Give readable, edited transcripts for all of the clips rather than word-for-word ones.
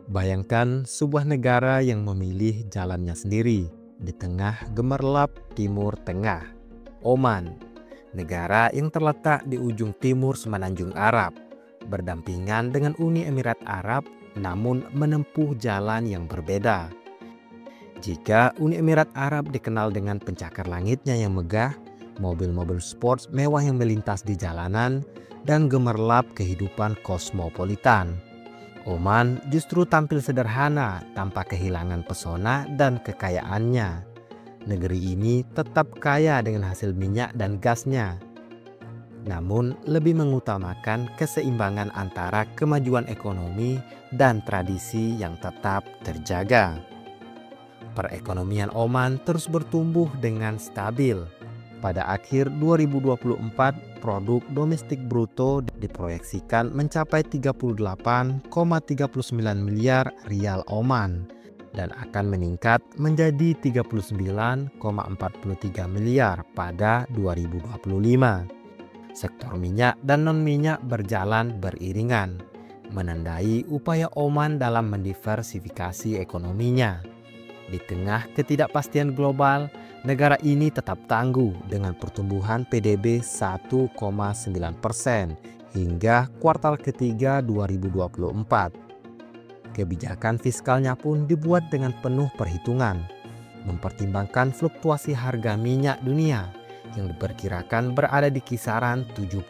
Bayangkan sebuah negara yang memilih jalannya sendiri di tengah gemerlap Timur Tengah. Oman, negara yang terletak di ujung timur Semenanjung Arab, berdampingan dengan Uni Emirat Arab namun menempuh jalan yang berbeda. Jika Uni Emirat Arab dikenal dengan pencakar langitnya yang megah, mobil-mobil sport mewah yang melintas di jalanan, dan gemerlap kehidupan kosmopolitan, Oman justru tampil sederhana tanpa kehilangan pesona dan kekayaannya. Negeri ini tetap kaya dengan hasil minyak dan gasnya, namun lebih mengutamakan keseimbangan antara kemajuan ekonomi dan tradisi yang tetap terjaga. Perekonomian Oman terus bertumbuh dengan stabil. Pada akhir 2024, produk domestik bruto diproyeksikan mencapai 38,39 miliar rial Oman dan akan meningkat menjadi 39,43 miliar pada 2025. Sektor minyak dan non-minyak berjalan beriringan, menandai upaya Oman dalam mendiversifikasi ekonominya. Di tengah ketidakpastian global, negara ini tetap tangguh dengan pertumbuhan PDB 1,9% hingga kuartal ketiga 2024. Kebijakan fiskalnya pun dibuat dengan penuh perhitungan, mempertimbangkan fluktuasi harga minyak dunia yang diperkirakan berada di kisaran 70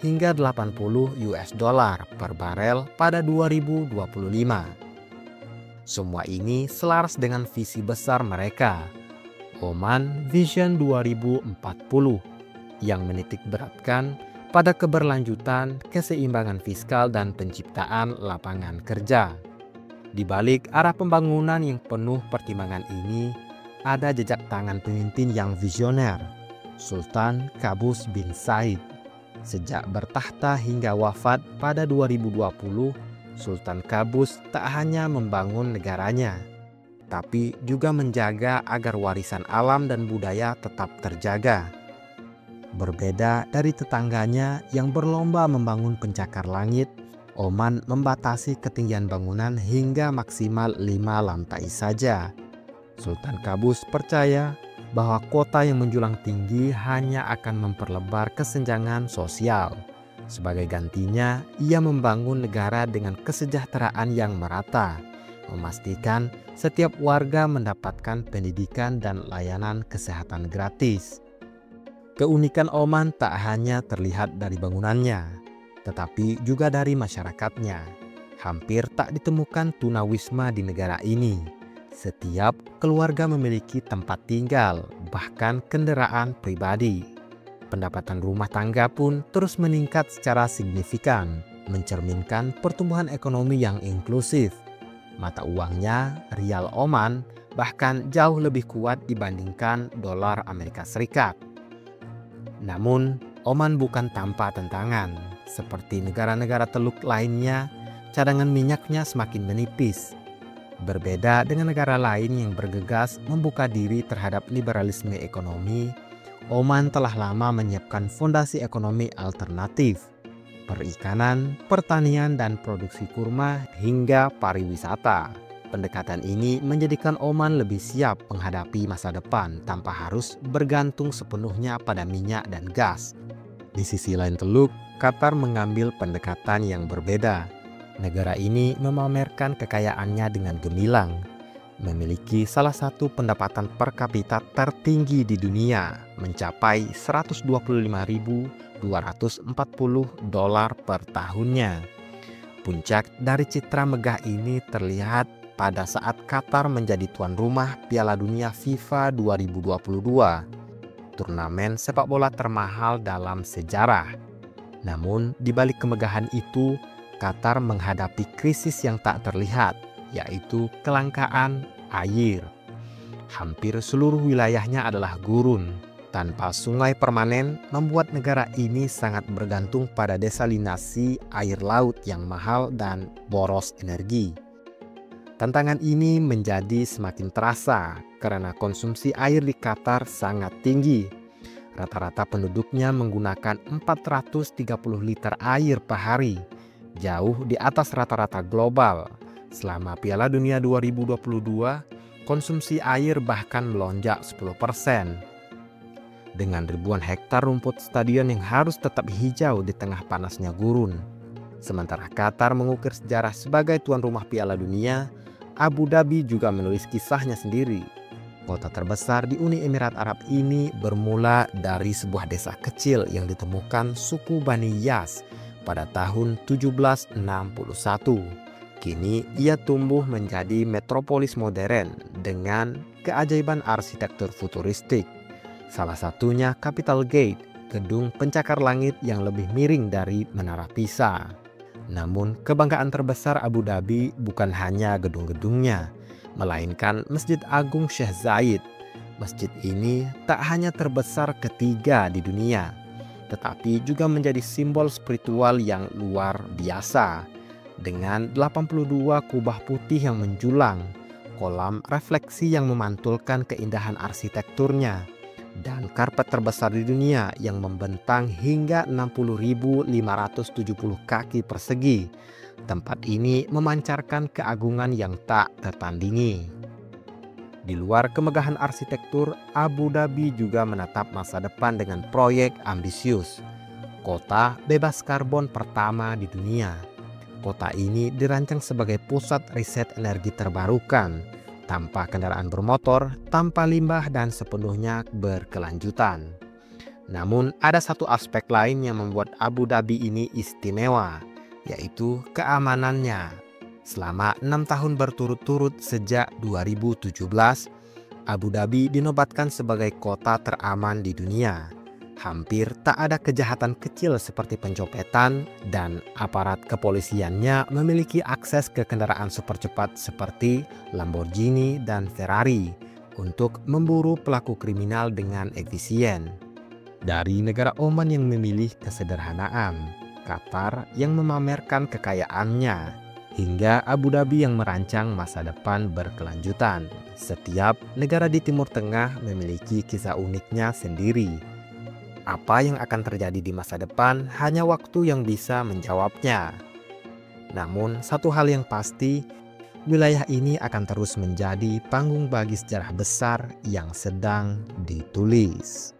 hingga 80 US dollar per barel pada 2025. Semua ini selaras dengan visi besar mereka, Oman Vision 2040, yang menitik beratkan pada keberlanjutan, keseimbangan fiskal, dan penciptaan lapangan kerja. Di balik arah pembangunan yang penuh pertimbangan ini, ada jejak tangan pemimpin yang visioner, Sultan Qaboos bin Said. Sejak bertahta hingga wafat pada 2020, Sultan Qaboos tak hanya membangun negaranya, tapi juga menjaga agar warisan alam dan budaya tetap terjaga. Berbeda dari tetangganya yang berlomba membangun pencakar langit, Oman membatasi ketinggian bangunan hingga maksimal 5 lantai saja. Sultan Qaboos percaya bahwa kota yang menjulang tinggi hanya akan memperlebar kesenjangan sosial. Sebagai gantinya, ia membangun negara dengan kesejahteraan yang merata, memastikan setiap warga mendapatkan pendidikan dan layanan kesehatan gratis. Keunikan Oman tak hanya terlihat dari bangunannya, tetapi juga dari masyarakatnya. Hampir tak ditemukan tunawisma di negara ini. Setiap keluarga memiliki tempat tinggal, bahkan kendaraan pribadi. Pendapatan rumah tangga pun terus meningkat secara signifikan, mencerminkan pertumbuhan ekonomi yang inklusif. Mata uangnya, rial Oman, bahkan jauh lebih kuat dibandingkan dolar Amerika Serikat. Namun, Oman bukan tanpa tantangan. Seperti negara-negara Teluk lainnya, cadangan minyaknya semakin menipis. Berbeda dengan negara lain yang bergegas membuka diri terhadap liberalisme ekonomi, Oman telah lama menyiapkan fondasi ekonomi alternatif, perikanan, pertanian, dan produksi kurma hingga pariwisata. Pendekatan ini menjadikan Oman lebih siap menghadapi masa depan tanpa harus bergantung sepenuhnya pada minyak dan gas. Di sisi lain Teluk, Qatar mengambil pendekatan yang berbeda. Negara ini memamerkan kekayaannya dengan gemilang, memiliki salah satu pendapatan per kapita tertinggi di dunia, mencapai 125.240 dolar per tahunnya. Puncak dari citra megah ini terlihat pada saat Qatar menjadi tuan rumah Piala Dunia FIFA 2022, turnamen sepak bola termahal dalam sejarah. Namun, di balik kemegahan itu, Qatar menghadapi krisis yang tak terlihat, yaitu kelangkaan air. Hampir seluruh wilayahnya adalah gurun. Tanpa sungai permanen, membuat negara ini sangat bergantung pada desalinasi air laut yang mahal dan boros energi. Tantangan ini menjadi semakin terasa karena konsumsi air di Qatar sangat tinggi. Rata-rata penduduknya menggunakan 430 liter air per hari, jauh di atas rata-rata global. Selama Piala Dunia 2022, konsumsi air bahkan melonjak 10%. Dengan ribuan hektar rumput stadion yang harus tetap hijau di tengah panasnya gurun. Sementara Qatar mengukir sejarah sebagai tuan rumah Piala Dunia, Abu Dhabi juga menulis kisahnya sendiri. Kota terbesar di Uni Emirat Arab ini bermula dari sebuah desa kecil yang ditemukan suku Bani Yas pada tahun 1761. Kini ia tumbuh menjadi metropolis modern dengan keajaiban arsitektur futuristik. Salah satunya Capital Gate, gedung pencakar langit yang lebih miring dari Menara Pisa. Namun kebanggaan terbesar Abu Dhabi bukan hanya gedung-gedungnya, melainkan Masjid Agung Sheikh Zayed. Masjid ini tak hanya terbesar ketiga di dunia, tetapi juga menjadi simbol spiritual yang luar biasa. Dengan 82 kubah putih yang menjulang, kolam refleksi yang memantulkan keindahan arsitekturnya, dan karpet terbesar di dunia yang membentang hingga 60.570 kaki persegi. Tempat ini memancarkan keagungan yang tak tertandingi. Di luar kemegahan arsitektur, Abu Dhabi juga menatap masa depan dengan proyek ambisius. Kota bebas karbon pertama di dunia. Kota ini dirancang sebagai pusat riset energi terbarukan, tanpa kendaraan bermotor, tanpa limbah, dan sepenuhnya berkelanjutan. Namun ada satu aspek lain yang membuat Abu Dhabi ini istimewa, yaitu keamanannya. Selama 6 tahun berturut-turut sejak 2017, Abu Dhabi dinobatkan sebagai kota teraman di dunia. Hampir tak ada kejahatan kecil seperti pencopetan, dan aparat kepolisiannya memiliki akses ke kendaraan super cepat seperti Lamborghini dan Ferrari untuk memburu pelaku kriminal dengan efisien. Dari negara Oman yang memilih kesederhanaan, Qatar yang memamerkan kekayaannya, hingga Abu Dhabi yang merancang masa depan berkelanjutan. Setiap negara di Timur Tengah memiliki kisah uniknya sendiri. Apa yang akan terjadi di masa depan hanya waktu yang bisa menjawabnya. Namun satu hal yang pasti, wilayah ini akan terus menjadi panggung bagi sejarah besar yang sedang ditulis.